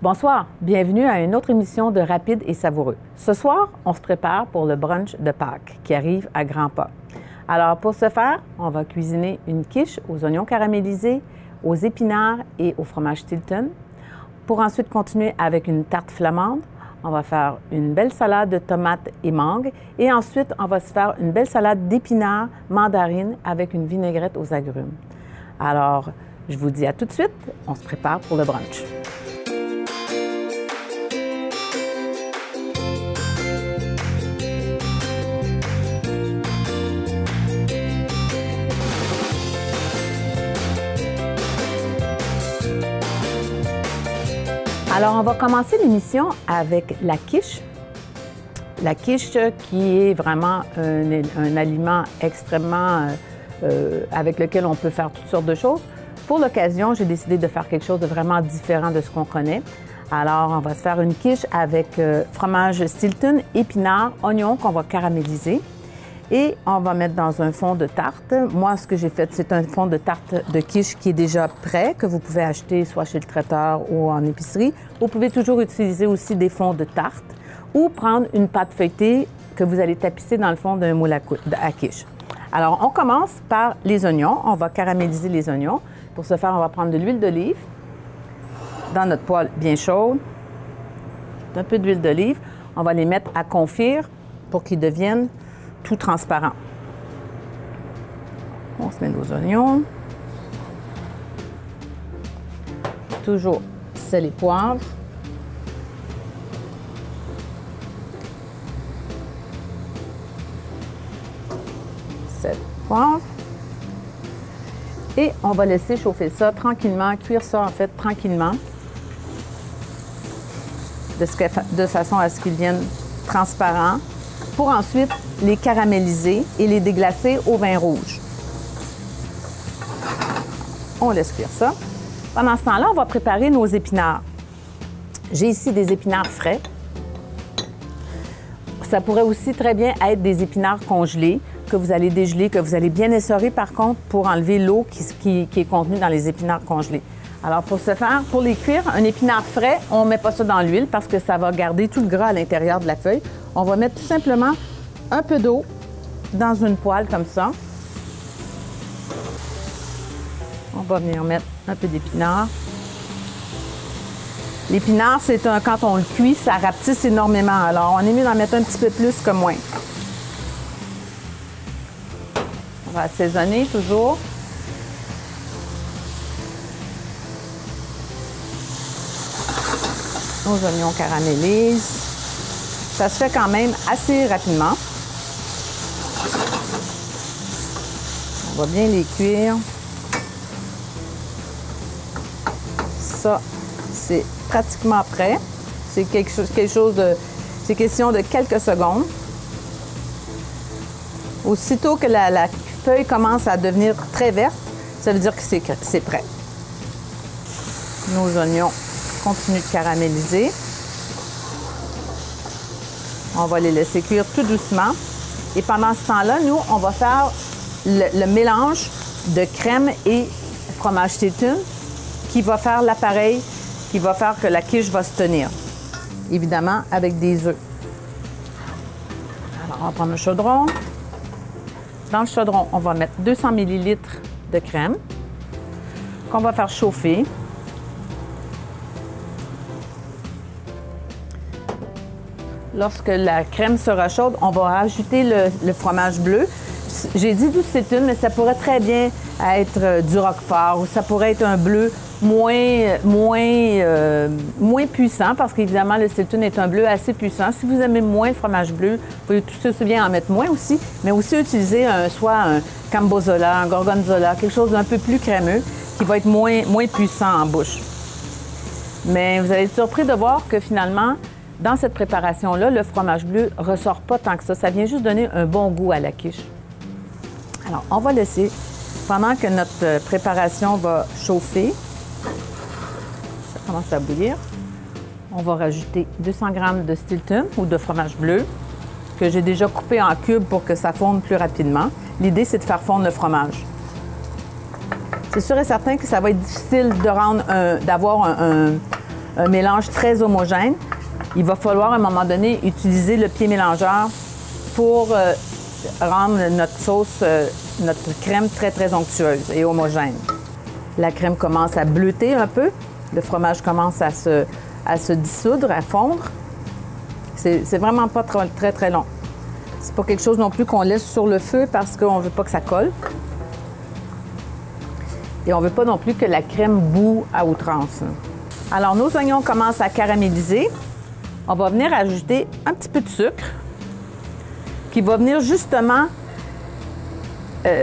Bonsoir, bienvenue à une autre émission de Rapide et Savoureux. Ce soir, on se prépare pour le brunch de Pâques qui arrive à grands pas. Alors pour ce faire, on va cuisiner une quiche aux oignons caramélisés, aux épinards et au fromage Stilton. Pour ensuite continuer avec une tarte flamande, on va faire une belle salade de tomates et mangue et ensuite on va se faire une belle salade d'épinards, mandarines avec une vinaigrette aux agrumes. Alors, je vous dis à tout de suite, on se prépare pour le brunch. Alors, on va commencer l'émission avec la quiche. La quiche qui est vraiment un aliment extrêmement avec lequel on peut faire toutes sortes de choses. Pour l'occasion, j'ai décidé de faire quelque chose de vraiment différent de ce qu'on connaît. Alors, on va se faire une quiche avec fromage Stilton, épinards, oignons qu'on va caraméliser. Et on va mettre dans un fond de tarte. Moi, ce que j'ai fait, c'est un fond de tarte de quiche qui est déjà prêt, que vous pouvez acheter soit chez le traiteur ou en épicerie. Vous pouvez toujours utiliser aussi des fonds de tarte ou prendre une pâte feuilletée que vous allez tapisser dans le fond d'un moule à quiche. Alors, on commence par les oignons. On va caraméliser les oignons. Pour ce faire, on va prendre de l'huile d'olive dans notre poêle bien chaude. Un peu d'huile d'olive. On va les mettre à confire pour qu'ils deviennent tout transparent. On se met nos oignons. Toujours sel et poivre. Sel, poivre. Et on va laisser chauffer ça tranquillement, cuire ça en fait tranquillement, de façon à ce qu'ils deviennent transparents, pour ensuite les caraméliser et les déglacer au vin rouge. On laisse cuire ça. Pendant ce temps-là, on va préparer nos épinards. J'ai ici des épinards frais. Ça pourrait aussi très bien être des épinards congelés que vous allez dégeler, que vous allez bien essorer par contre pour enlever l'eau qui est contenue dans les épinards congelés. Alors pour ce faire, pour les cuire, un épinard frais, on ne met pas ça dans l'huile parce que ça va garder tout le gras à l'intérieur de la feuille. On va mettre tout simplement un peu d'eau dans une poêle comme ça. On va venir mettre un peu d'épinards. L'épinard, c'est quand on le cuit, ça rapetisse énormément. Alors, on est mieux d'en mettre un petit peu plus que moins. On va assaisonner toujours. Nos oignons caramélisent. Ça se fait quand même assez rapidement. On va bien les cuire. Ça, c'est pratiquement prêt. C'est c'est question de quelques secondes. Aussitôt que la feuille commence à devenir très verte, ça veut dire que c'est prêt. Nos oignons continuent de caraméliser. On va les laisser cuire tout doucement. Et pendant ce temps-là, nous, on va faire le mélange de crème et fromage Stilton qui va faire l'appareil, qui va faire que la quiche va se tenir. Évidemment, avec des œufs. Alors, on va prendre le chaudron. Dans le chaudron, on va mettre 200 ml de crème qu'on va faire chauffer. Lorsque la crème sera chaude, on va ajouter le fromage bleu. J'ai dit du Stilton, mais ça pourrait très bien être du Roquefort ou ça pourrait être un bleu moins puissant parce qu'évidemment, le Stilton est un bleu assez puissant. Si vous aimez moins le fromage bleu, vous pouvez tout aussi bien en mettre moins aussi, mais aussi utiliser soit un Cambozola, un Gorgonzola, quelque chose d'un peu plus crémeux qui va être moins puissant en bouche. Mais vous allez être surpris de voir que finalement, dans cette préparation-là, le fromage bleu ne ressort pas tant que ça. Ça vient juste donner un bon goût à la quiche. Alors, on va laisser, pendant que notre préparation va chauffer, ça commence à bouillir, on va rajouter 200 g de Stilton ou de fromage bleu que j'ai déjà coupé en cubes pour que ça fonde plus rapidement. L'idée, c'est de faire fondre le fromage. C'est sûr et certain que ça va être difficile de d'avoir un un mélange très homogène, il va falloir à un moment donné utiliser le pied mélangeur pour rendre notre sauce, notre crème très, très onctueuse et homogène. La crème commence à bleuter un peu. Le fromage commence à se dissoudre, à fondre. C'est vraiment pas très, très long. C'est pas quelque chose non plus qu'on laisse sur le feu parce qu'on veut pas que ça colle. Et on veut pas non plus que la crème bout à outrance. Alors, nos oignons commencent à caraméliser. On va venir ajouter un petit peu de sucre qui va venir justement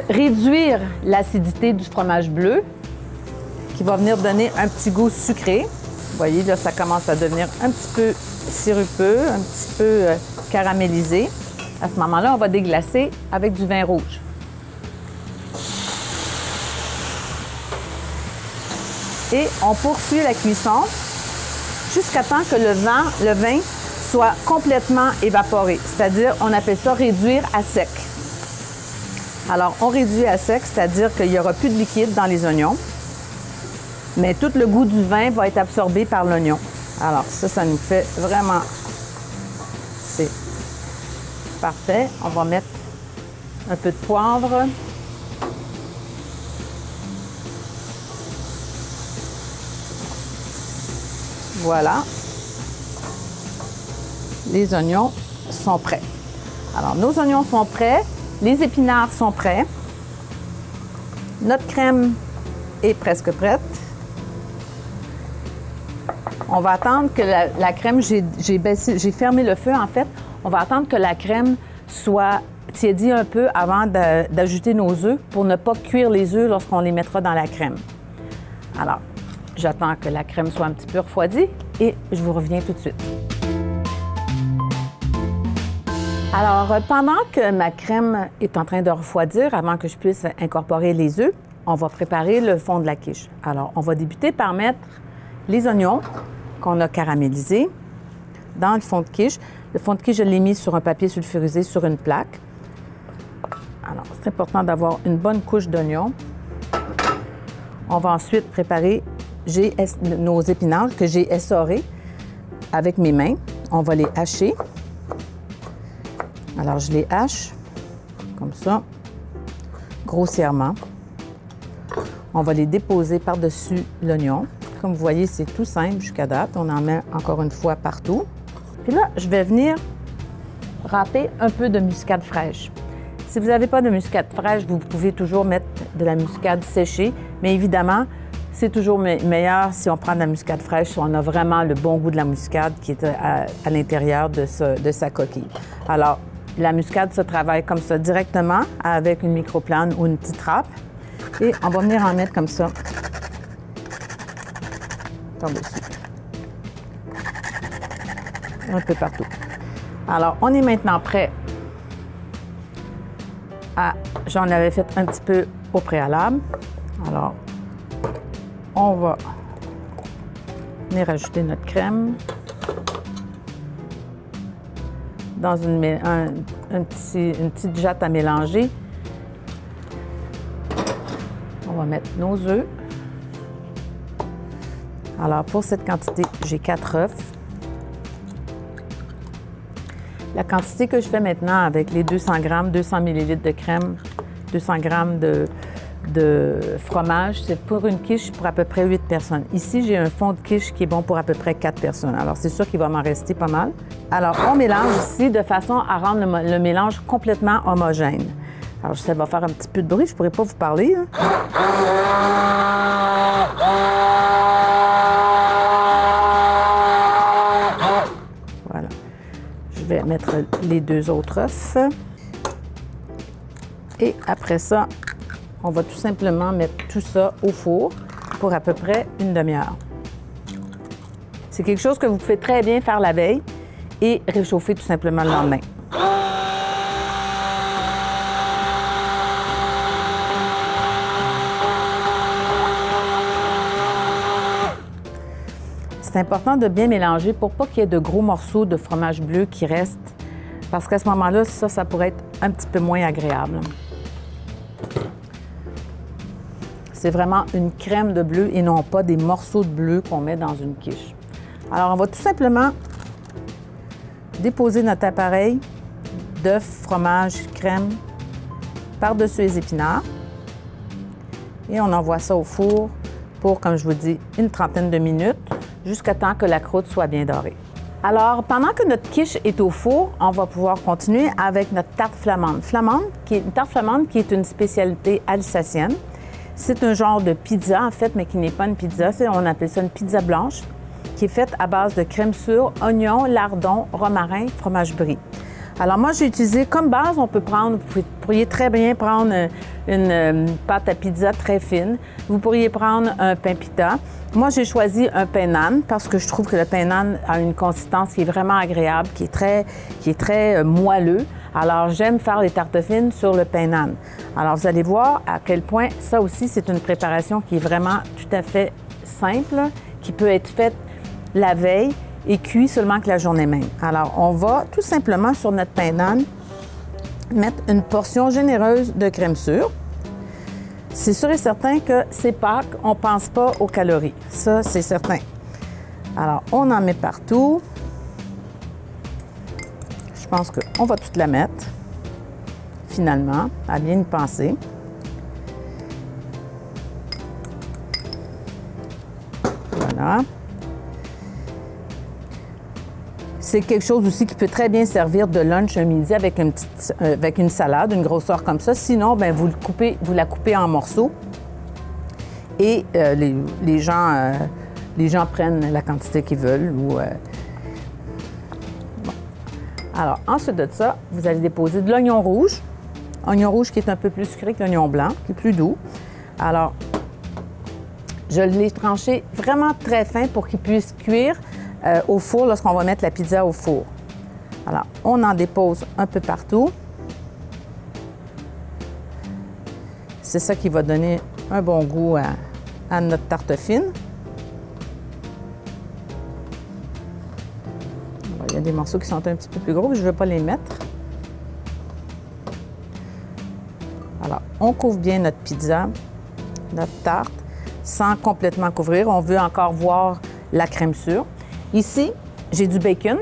réduire l'acidité du fromage bleu, qui va venir donner un petit goût sucré. Vous voyez, là, ça commence à devenir un petit peu sirupeux, un petit peu caramélisé. À ce moment-là, on va déglacer avec du vin rouge. Et on poursuit la cuisson jusqu'à temps que le vin soit complètement évaporé. C'est-à-dire, on appelle ça réduire à sec. Alors, on réduit à sec, c'est-à-dire qu'il n'y aura plus de liquide dans les oignons, mais tout le goût du vin va être absorbé par l'oignon. Alors, ça nous fait vraiment... C'est parfait. On va mettre un peu de poivre. Voilà. Les oignons sont prêts. Alors, nos oignons sont prêts. Les épinards sont prêts. Notre crème est presque prête. On va attendre que la crème, j'ai fermé le feu en fait. On va attendre que la crème soit tiédie un peu avant d'ajouter nos œufs pour ne pas cuire les œufs lorsqu'on les mettra dans la crème. Alors, j'attends que la crème soit un petit peu refroidie et je vous reviens tout de suite. Alors, pendant que ma crème est en train de refroidir, avant que je puisse incorporer les œufs, on va préparer le fond de la quiche. Alors, on va débuter par mettre les oignons qu'on a caramélisés dans le fond de quiche. Le fond de quiche, je l'ai mis sur un papier sulfurisé sur une plaque. Alors, c'est important d'avoir une bonne couche d'oignons. On va ensuite préparer nos épinards que j'ai essorés avec mes mains. On va les hacher. Alors, je les hache comme ça, grossièrement. On va les déposer par-dessus l'oignon. Comme vous voyez, c'est tout simple jusqu'à date. On en met encore une fois partout. Puis là, je vais venir râper un peu de muscade fraîche. Si vous n'avez pas de muscade fraîche, vous pouvez toujours mettre de la muscade séchée, mais évidemment, c'est toujours meilleur si on prend de la muscade fraîche, si on a vraiment le bon goût de la muscade qui est à l'intérieur de sa coquille. Alors, la muscade se travaille comme ça directement avec une microplane ou une petite râpe. Et on va venir en mettre comme ça par-dessus. Un peu partout. Alors, on est maintenant prêt à... J'en avais fait un petit peu au préalable. Alors, on va venir ajouter notre crème dans une petite jatte à mélanger. On va mettre nos œufs. Alors, pour cette quantité, j'ai 4 œufs. La quantité que je fais maintenant avec les 200 g, 200 ml de crème, 200 g de fromage, c'est pour une quiche pour à peu près 8 personnes. Ici, j'ai un fond de quiche qui est bon pour à peu près 4 personnes. Alors, c'est sûr qu'il va m'en rester pas mal. Alors, on mélange ici de façon à rendre le mélange complètement homogène. Alors, ça va faire un petit peu de bruit, je ne pourrais pas vous parler. Hein? Voilà. Je vais mettre les 2 autres œufs. Et après ça, on va tout simplement mettre tout ça au four pour à peu près une demi-heure. C'est quelque chose que vous pouvez très bien faire la veille et réchauffer tout simplement le lendemain. C'est important de bien mélanger pour pas qu'il y ait de gros morceaux de fromage bleu qui restent, parce qu'à ce moment-là, ça pourrait être un petit peu moins agréable. C'est vraiment une crème de bleu et non pas des morceaux de bleu qu'on met dans une quiche. Alors, on va tout simplement déposer notre appareil d'œufs, fromage, crème par-dessus les épinards. Et on envoie ça au four pour, comme je vous dis, une trentaine de minutes, jusqu'à temps que la croûte soit bien dorée. Alors, pendant que notre quiche est au four, on va pouvoir continuer avec notre tarte flamande. Une tarte flamande qui est une spécialité alsacienne. C'est un genre de pizza, en fait, mais qui n'est pas une pizza. On appelle ça une pizza blanche, qui est faite à base de crème sûre, oignons, lardons, romarin, fromage brie. Alors moi, j'ai utilisé comme base, on peut prendre, vous pourriez très bien prendre une pâte à pizza très fine. Vous pourriez prendre un pain pita. Moi, j'ai choisi un pain naan parce que je trouve que le pain naan a une consistance qui est vraiment agréable, qui est très moelleux. Alors, j'aime faire les tartes fines sur le pain naan. Alors, vous allez voir à quel point ça aussi, c'est une préparation qui est vraiment tout à fait simple, qui peut être faite la veille et cuit seulement que la journée même. Alors, on va tout simplement sur notre pain naan mettre une portion généreuse de crème sûre. C'est sûr et certain que c'est Pâques, on ne pense pas aux calories. Ça, c'est certain. Alors, on en met partout. Je pense qu'on va toute la mettre, finalement, à bien y penser. Voilà. C'est quelque chose aussi qui peut très bien servir de lunch un midi avec une salade, une grosseur comme ça. Sinon, bien, vous la coupez en morceaux et les gens prennent la quantité qu'ils veulent. Bon. Alors, ensuite de ça, vous allez déposer de l'oignon rouge. Oignon rouge qui est un peu plus sucré que l'oignon blanc, qui est plus doux. Alors, je l'ai tranché vraiment très fin pour qu'il puisse cuire au four lorsqu'on va mettre la pizza au four. Alors, on en dépose un peu partout. C'est ça qui va donner un bon goût à notre tarte fine. Alors, il y a des morceaux qui sont un petit peu plus gros, mais je ne veux pas les mettre. Alors, on couvre bien notre pizza, notre tarte, sans complètement couvrir. On veut encore voir la crème sûre. Ici, j'ai du bacon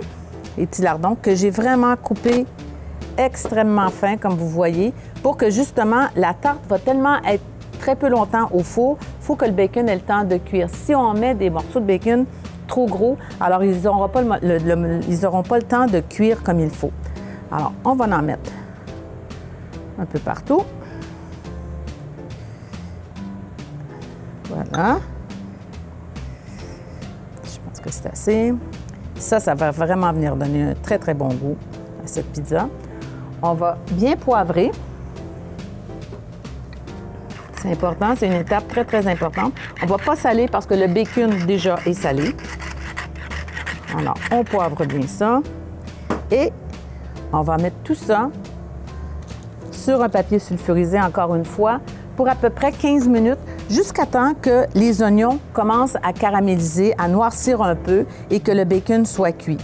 et petits lardons que j'ai vraiment coupé extrêmement fin, comme vous voyez, pour que justement la tarte va tellement être très peu longtemps au four, il faut que le bacon ait le temps de cuire. Si on met des morceaux de bacon trop gros, alors ils n'auront pas le temps de cuire comme il faut. Alors, on va en mettre un peu partout. Voilà. Que c'est assez. Ça va vraiment venir donner un très, très bon goût à cette pizza. On va bien poivrer. C'est important, c'est une étape très, très importante. On ne va pas saler parce que le bacon déjà est salé. Alors, on poivre bien ça. Et on va mettre tout ça sur un papier sulfurisé, encore une fois, pour à peu près 15 minutes, jusqu'à temps que les oignons commencent à caraméliser, à noircir un peu et que le bacon soit cuit.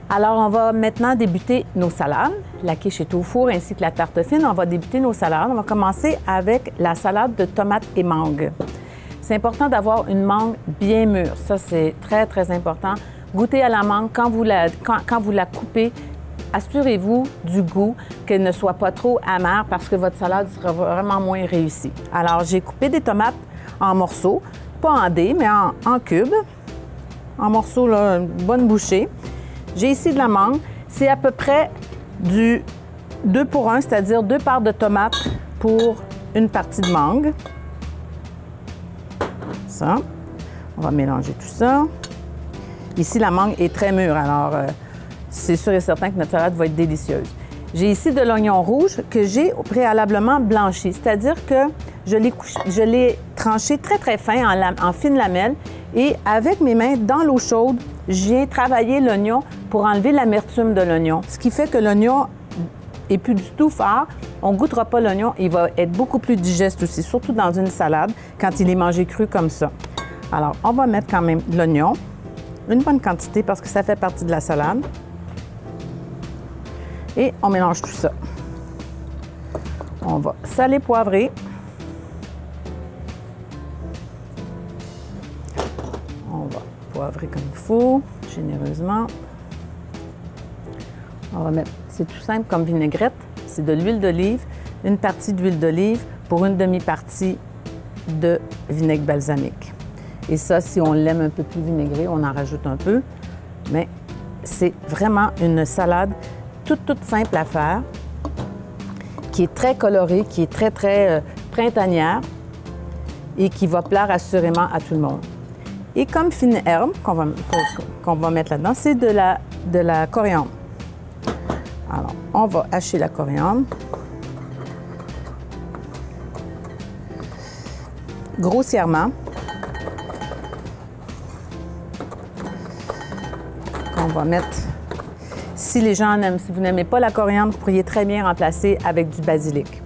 Alors, on va maintenant débuter nos salades. La quiche est au four ainsi que la tarte fine. On va débuter nos salades. On va commencer avec la salade de tomates et mangue. C'est important d'avoir une mangue bien mûre. Ça, c'est très, très important. Goûtez à la mangue quand vous la coupez. Assurez-vous du goût, qu'elle ne soit pas trop amère parce que votre salade sera vraiment moins réussie. Alors, j'ai coupé des tomates en morceaux, pas en dés, mais en cubes, en morceaux, là, une bonne bouchée. J'ai ici de la mangue. C'est à peu près du 2 pour 1, c'est-à-dire 2 parts de tomates pour une partie de mangue. Ça. On va mélanger tout ça. Ici, la mangue est très mûre, alors c'est sûr et certain que notre salade va être délicieuse. J'ai ici de l'oignon rouge que j'ai préalablement blanchi, c'est-à-dire que je l'ai tranché très, très fin en fines lamelles et avec mes mains dans l'eau chaude, je viens travailler l'oignon pour enlever l'amertume de l'oignon, ce qui fait que l'oignon est plus du tout fort. On ne goûtera pas l'oignon, il va être beaucoup plus digeste aussi, surtout dans une salade quand il est mangé cru comme ça. Alors, on va mettre quand même de l'oignon, une bonne quantité parce que ça fait partie de la salade. Et on mélange tout ça. On va saler, poivrer. On va poivrer comme il faut. four généreusement. On va mettre, c'est tout simple comme vinaigrette, c'est de l'huile d'olive, une partie d'huile d'olive pour une demi-partie de vinaigre balsamique. Et ça, si on l'aime un peu plus vinaigré, on en rajoute un peu. Mais c'est vraiment une salade toute simple à faire, qui est très colorée, qui est très printanière et qui va plaire assurément à tout le monde. Et comme fine herbe qu'on va mettre là-dedans, c'est de la coriandre. Alors, on va hacher la coriandre. Grossièrement. On va mettre, si les gens aiment, si vous n'aimez pas la coriandre, vous pourriez très bien remplacer avec du basilic,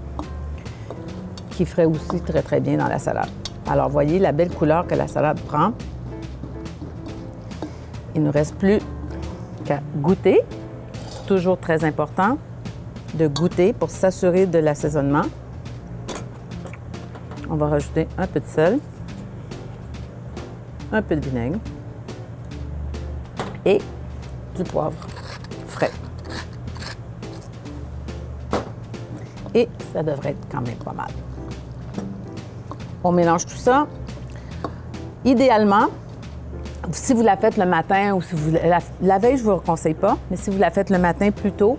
qui ferait aussi très bien dans la salade. Alors, voyez la belle couleur que la salade prend. Il ne nous reste plus qu'à goûter. Toujours très important de goûter pour s'assurer de l'assaisonnement. On va rajouter un peu de sel, un peu de vinaigre et du poivre frais. Et ça devrait être quand même pas mal. On mélange tout ça. Idéalement, si vous la faites le matin ou si vous la veille, je ne vous conseille pas, mais si vous la faites le matin plus tôt,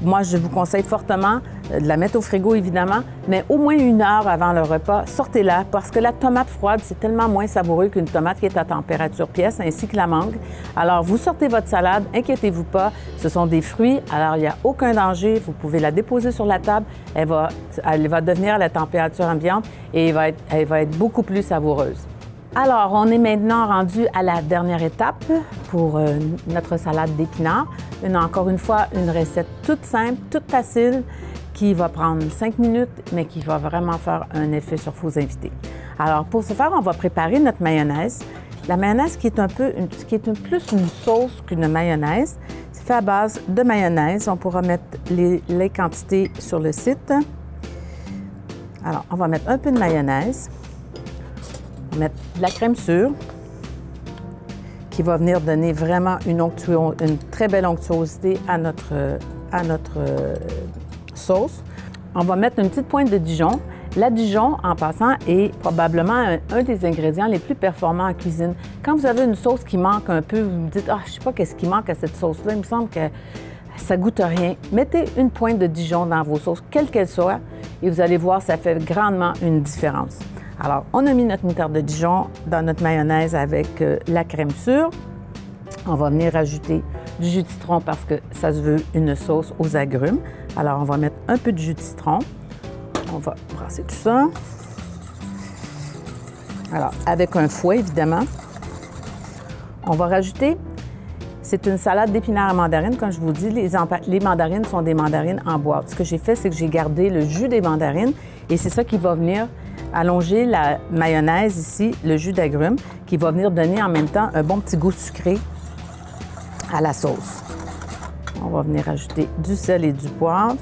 moi, je vous conseille fortement de la mettre au frigo, évidemment, mais au moins 1 heure avant le repas, sortez-la parce que la tomate froide, c'est tellement moins savoureux qu'une tomate qui est à température pièce, ainsi que la mangue. Alors, vous sortez votre salade, inquiétez-vous pas, ce sont des fruits, alors il n'y a aucun danger, vous pouvez la déposer sur la table, elle va devenir à la température ambiante et elle va être beaucoup plus savoureuse. Alors, on est maintenant rendu à la dernière étape pour notre salade d'épinards. Encore une fois, une recette toute simple, toute facile, qui va prendre 5 minutes, mais qui va vraiment faire un effet sur vos invités. Alors, pour ce faire, on va préparer notre mayonnaise. La mayonnaise qui est plus une sauce qu'une mayonnaise. C'est fait à base de mayonnaise. On pourra mettre les quantités sur le site. Alors, on va mettre un peu de mayonnaise. On va mettre de la crème sûre qui va venir donner vraiment une très belle onctuosité à notre sauce. On va mettre une petite pointe de Dijon. La Dijon, en passant, est probablement un des ingrédients les plus performants en cuisine. Quand vous avez une sauce qui manque un peu, vous vous dites « Ah, je ne sais pas qu'est-ce qui manque à cette sauce-là, il me semble que ça goûte rien ». Mettez une pointe de Dijon dans vos sauces, quelle qu'elle soit, et vous allez voir, ça fait grandement une différence. Alors, on a mis notre moutarde de Dijon dans notre mayonnaise avec la crème sûre. On va venir rajouter du jus de citron parce que ça se veut une sauce aux agrumes. Alors, on va mettre un peu de jus de citron. On va brasser tout ça. Alors, avec un fouet, évidemment. On va rajouter, c'est une salade d'épinards à mandarine. Comme je vous dis, les mandarines sont des mandarines en boîte. Ce que j'ai fait, c'est que j'ai gardé le jus des mandarines et c'est ça qui va venir allonger la mayonnaise ici, le jus d'agrumes, qui va venir donner en même temps un bon petit goût sucré à la sauce. On va venir ajouter du sel et du poivre,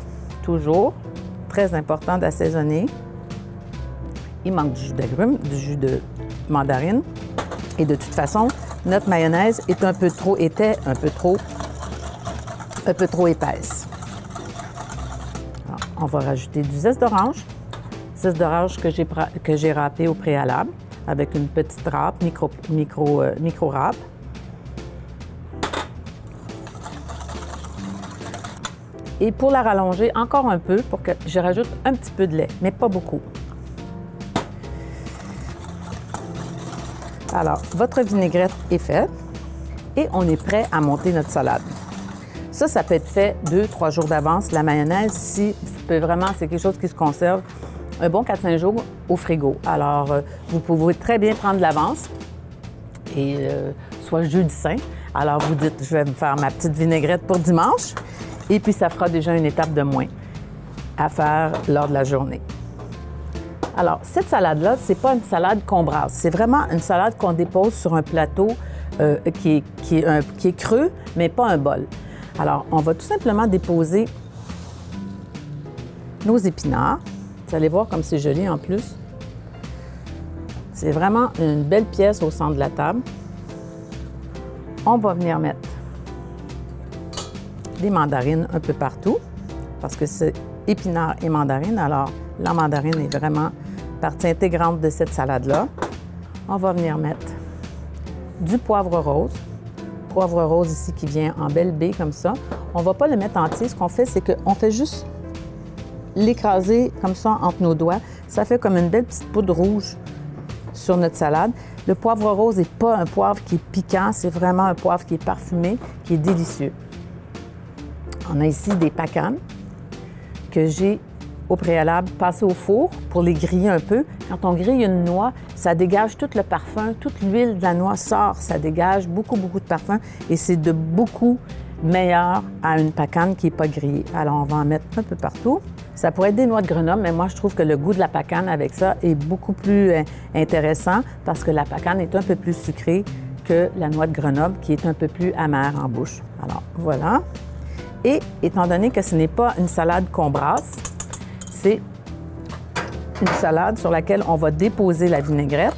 toujours. Très important d'assaisonner. Il manque du jus d'agrumes, du jus de mandarine. Et de toute façon, notre mayonnaise était un peu trop épaisse. Alors, on va rajouter du zeste d'orange. Zeste d'orange que j'ai râpé au préalable avec une petite râpe, micro râpe. Et pour la rallonger encore un peu, pour que je rajoute un petit peu de lait, mais pas beaucoup. Alors, votre vinaigrette est faite et on est prêt à monter notre salade. Ça peut être fait 2-3 jours d'avance. La mayonnaise, ici, c'est quelque chose qui se conserve un bon 4-5 jours au frigo. Alors, vous pouvez très bien prendre de l'avance et soit jeudi saint. Alors, vous dites, je vais me faire ma petite vinaigrette pour dimanche. Et puis, ça fera déjà une étape de moins à faire lors de la journée. Alors, cette salade-là, c'est pas une salade qu'on brasse. C'est vraiment une salade qu'on dépose sur un plateau qui est creux, mais pas un bol. Alors, on va tout simplement déposer nos épinards. Vous allez voir comme c'est joli en plus. C'est vraiment une belle pièce au centre de la table. on va venir mettre des mandarines un peu partout parce que c'est épinards et mandarines. Alors, la mandarine est vraiment partie intégrante de cette salade-là. On va venir mettre du poivre rose. Poivre rose ici qui vient en belle baie comme ça. On ne va pas le mettre entier. Ce qu'on fait, c'est qu'on fait juste l'écraser comme ça entre nos doigts. Ça fait comme une belle petite poudre rouge sur notre salade. Le poivre rose n'est pas un poivre qui est piquant, c'est vraiment un poivre qui est parfumé, qui est délicieux. On a ici des pacanes que j'ai au préalable passées au four pour les griller un peu. Quand on grille une noix, ça dégage tout le parfum, toute l'huile de la noix sort, ça dégage beaucoup, beaucoup de parfum et c'est de beaucoup meilleur à une pacane qui n'est pas grillée. Alors, on va en mettre un peu partout. Ça pourrait être des noix de Grenoble, mais moi, je trouve que le goût de la pacane avec ça est beaucoup plus intéressant parce que la pacane est un peu plus sucrée que la noix de Grenoble qui est un peu plus amère en bouche. Alors, voilà. Et étant donné que ce n'est pas une salade qu'on brasse, c'est une salade sur laquelle on va déposer la vinaigrette.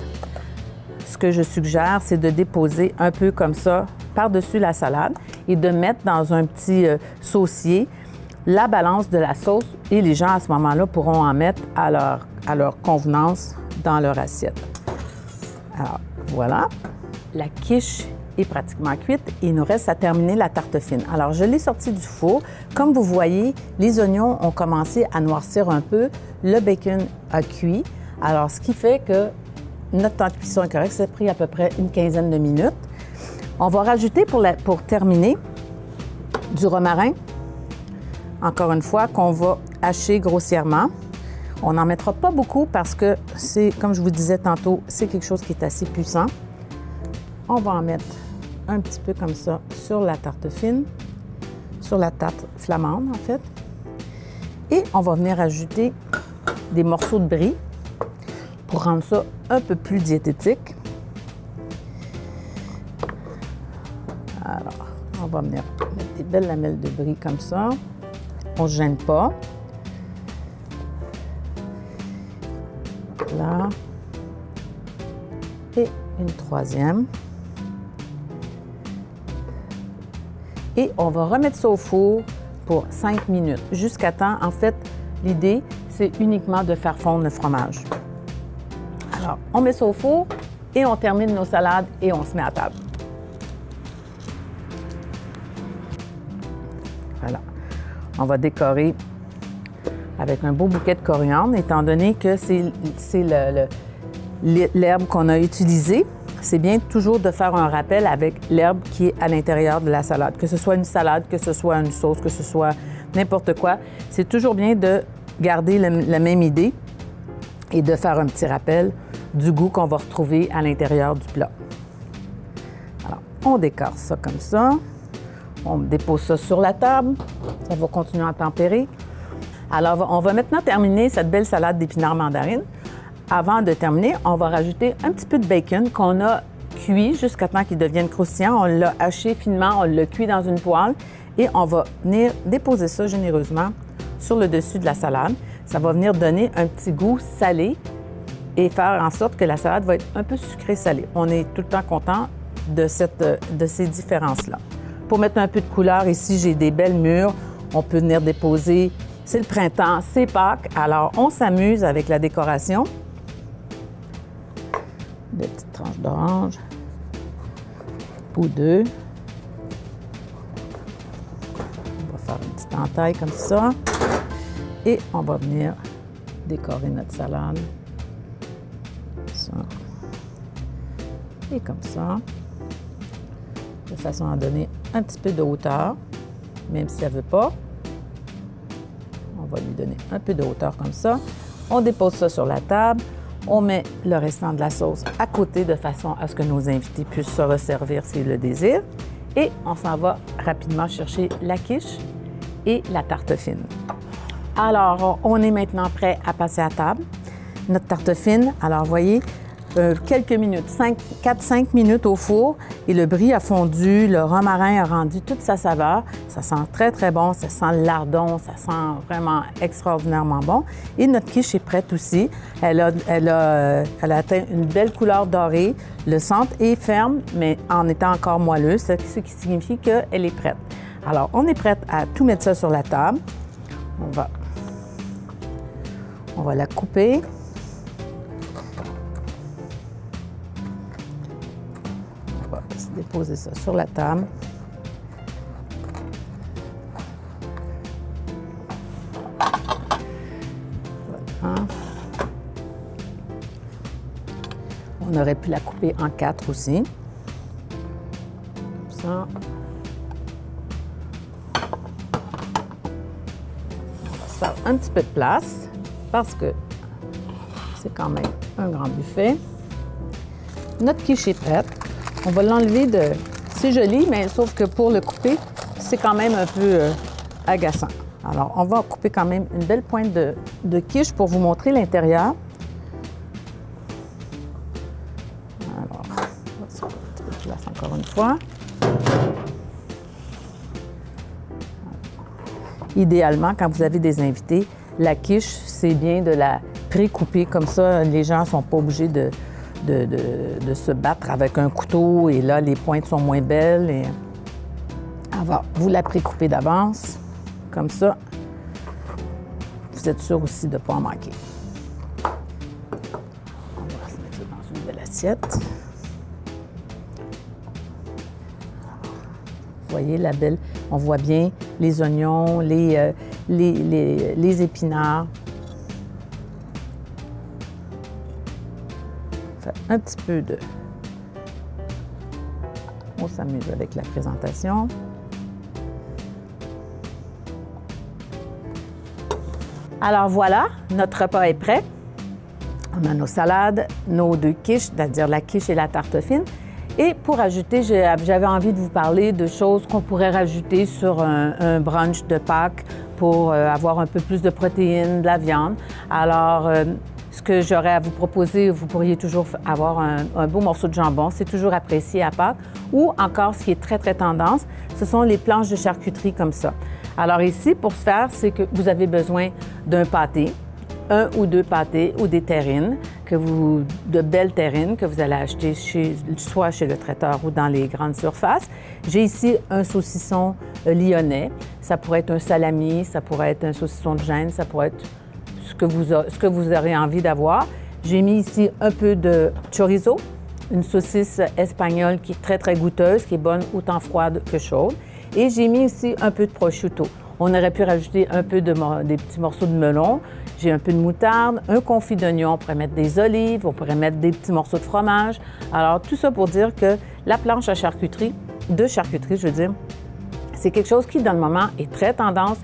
Ce que je suggère, c'est de déposer un peu comme ça par-dessus la salade et de mettre dans un petit saucier la balance de la sauce et les gens, à ce moment-là, pourront en mettre à leur convenance dans leur assiette. Alors, voilà. La quiche est pratiquement cuite et il nous reste à terminer la tarte fine. Alors, je l'ai sortie du four. Comme vous voyez, les oignons ont commencé à noircir un peu. Le bacon a cuit. Alors, ce qui fait que notre temps de cuisson est correct. Ça a pris à peu près une quinzaine de minutes. On va rajouter pour terminer du romarin. Encore une fois, qu'on va hacher grossièrement. On n'en mettra pas beaucoup parce que c'est, comme je vous disais tantôt, c'est quelque chose qui est assez puissant. On va en mettre un petit peu comme ça sur la tarte fine, sur la tarte flamande en fait. Et on va venir ajouter des morceaux de brie pour rendre ça un peu plus diététique. Alors, on va venir mettre des belles lamelles de brie comme ça. On ne se gêne pas. Là. Et une troisième. Et on va remettre ça au four pour 5 minutes. Jusqu'à temps, en fait, l'idée, c'est uniquement de faire fondre le fromage. Alors, on met ça au four et on termine nos salades et on se met à table. Voilà. On va décorer avec un beau bouquet de coriandre, étant donné que c'est l'herbe qu'on a utilisée. C'est bien toujours de faire un rappel avec l'herbe qui est à l'intérieur de la salade. Que ce soit une salade, que ce soit une sauce, que ce soit n'importe quoi. C'est toujours bien de garder la même idée et de faire un petit rappel du goût qu'on va retrouver à l'intérieur du plat. Alors, on décore ça comme ça. On dépose ça sur la table. Ça va continuer à tempérer. Alors, on va maintenant terminer cette belle salade d'épinards mandarines. Avant de terminer, on va rajouter un petit peu de bacon qu'on a cuit jusqu'à temps qu'il devienne croustillant. On l'a haché finement, on l'a cuit dans une poêle et on va venir déposer ça généreusement sur le dessus de la salade. Ça va venir donner un petit goût salé et faire en sorte que la salade va être un peu sucrée-salée. On est tout le temps content de ces différences-là. Pour mettre un peu de couleur, ici, j'ai des belles mûres. On peut venir déposer. C'est le printemps, c'est Pâques. Alors, on s'amuse avec la décoration. Des petites tranches d'orange ou deux. On va faire une petite entaille comme ça. Et on va venir décorer notre salade. Ça. Et comme ça. De façon à donner un petit peu de hauteur, même si elle ne veut pas. On va lui donner un peu de hauteur comme ça. On dépose ça sur la table. On met le restant de la sauce à côté de façon à ce que nos invités puissent se resservir s'ils le désirent. Et on s'en va rapidement chercher la quiche et la tarte fine. Alors, on est maintenant prêt à passer à table. Notre tarte fine, alors vous voyez, quelques minutes, 4-5 minutes au four et le brie a fondu, le romarin a rendu toute sa saveur. Ça sent très, très bon, ça sent le lardon, ça sent vraiment extraordinairement bon. Et notre quiche est prête aussi. Elle a atteint une belle couleur dorée. Le centre est ferme, mais en étant encore moelleux, ce qui signifie qu'elle est prête. Alors, on est prête à tout mettre ça sur la table. On va la couper. On va déposer ça sur la table. Voilà. On aurait pu la couper en 4 aussi. Comme ça. On va se faire un petit peu de place parce que c'est quand même un grand buffet. Notre quiche est prête. On va l'enlever de... C'est joli, mais sauf que pour le couper, c'est quand même un peu agaçant. Alors, on va couper quand même une belle pointe de quiche pour vous montrer l'intérieur. Alors, on va se faire un petit peu de place encore une fois. Idéalement, quand vous avez des invités, la quiche, c'est bien de la pré-couper. Comme ça, les gens ne sont pas obligés de se battre avec un couteau et là, les pointes sont moins belles. Et... Alors, vous la pré-coupez d'avance. Comme ça, vous êtes sûr aussi de ne pas en manquer. On va se mettre ça dans une belle assiette. Vous voyez la belle, on voit bien les oignons, les épinards. Un petit peu de... On s'amuse avec la présentation. Alors voilà, notre repas est prêt. On a nos salades, nos 2 quiches, c'est-à-dire la quiche et la tarte fine. Et pour ajouter, j'avais envie de vous parler de choses qu'on pourrait rajouter sur un brunch de Pâques pour avoir un peu plus de protéines, de la viande. Alors, ce que j'aurais à vous proposer, vous pourriez toujours avoir un beau morceau de jambon, c'est toujours apprécié à Pâques. Ou encore, ce qui est très, très tendance, ce sont les planches de charcuterie comme ça. Alors ici, pour ce faire, c'est que vous avez besoin d'un pâté, 1 ou 2 pâtés ou des terrines, de belles terrines que vous allez acheter soit chez le traiteur ou dans les grandes surfaces. J'ai ici un saucisson lyonnais. Ça pourrait être un salami, ça pourrait être un saucisson de Gênes, ça pourrait être ce que vous aurez envie d'avoir. J'ai mis ici un peu de chorizo, une saucisse espagnole qui est très, très goûteuse, qui est bonne autant froide que chaude. Et j'ai mis ici un peu de prosciutto. On aurait pu rajouter un peu des petits morceaux de melon. J'ai un peu de moutarde, un confit d'oignon, on pourrait mettre des olives, on pourrait mettre des petits morceaux de fromage. Alors, tout ça pour dire que la planche à charcuterie, je veux dire, c'est quelque chose qui, dans le moment, est très tendance.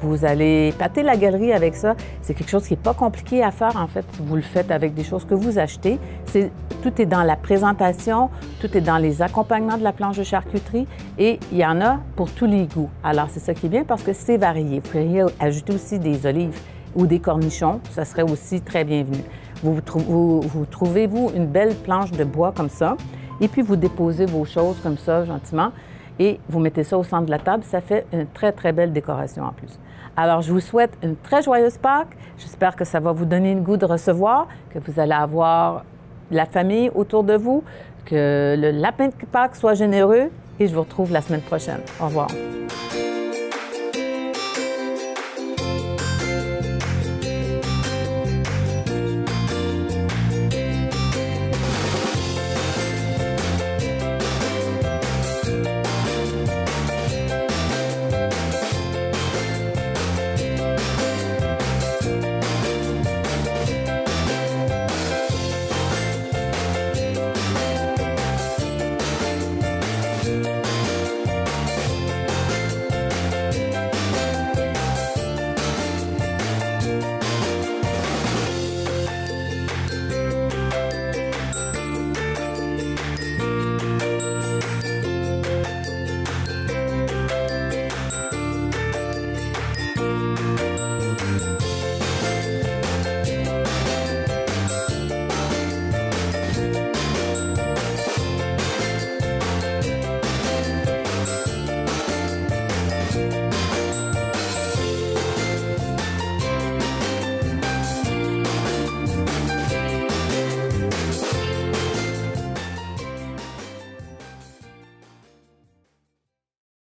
Vous allez pâter la galerie avec ça. C'est quelque chose qui n'est pas compliqué à faire, en fait. Vous le faites avec des choses que vous achetez. Tout est dans la présentation, tout est dans les accompagnements de la planche de charcuterie et il y en a pour tous les goûts. Alors, c'est ça qui est bien parce que c'est varié. Vous pourriez ajouter aussi des olives ou des cornichons, ça serait aussi très bienvenu. Vous trouvez-vous une belle planche de bois comme ça et puis vous déposez vos choses comme ça, gentiment, et vous mettez ça au centre de la table. Ça fait une très, très belle décoration en plus. Alors, je vous souhaite une très joyeuse Pâques. J'espère que ça va vous donner le goût de recevoir, que vous allez avoir la famille autour de vous, que le lapin de Pâques soit généreux et je vous retrouve la semaine prochaine. Au revoir.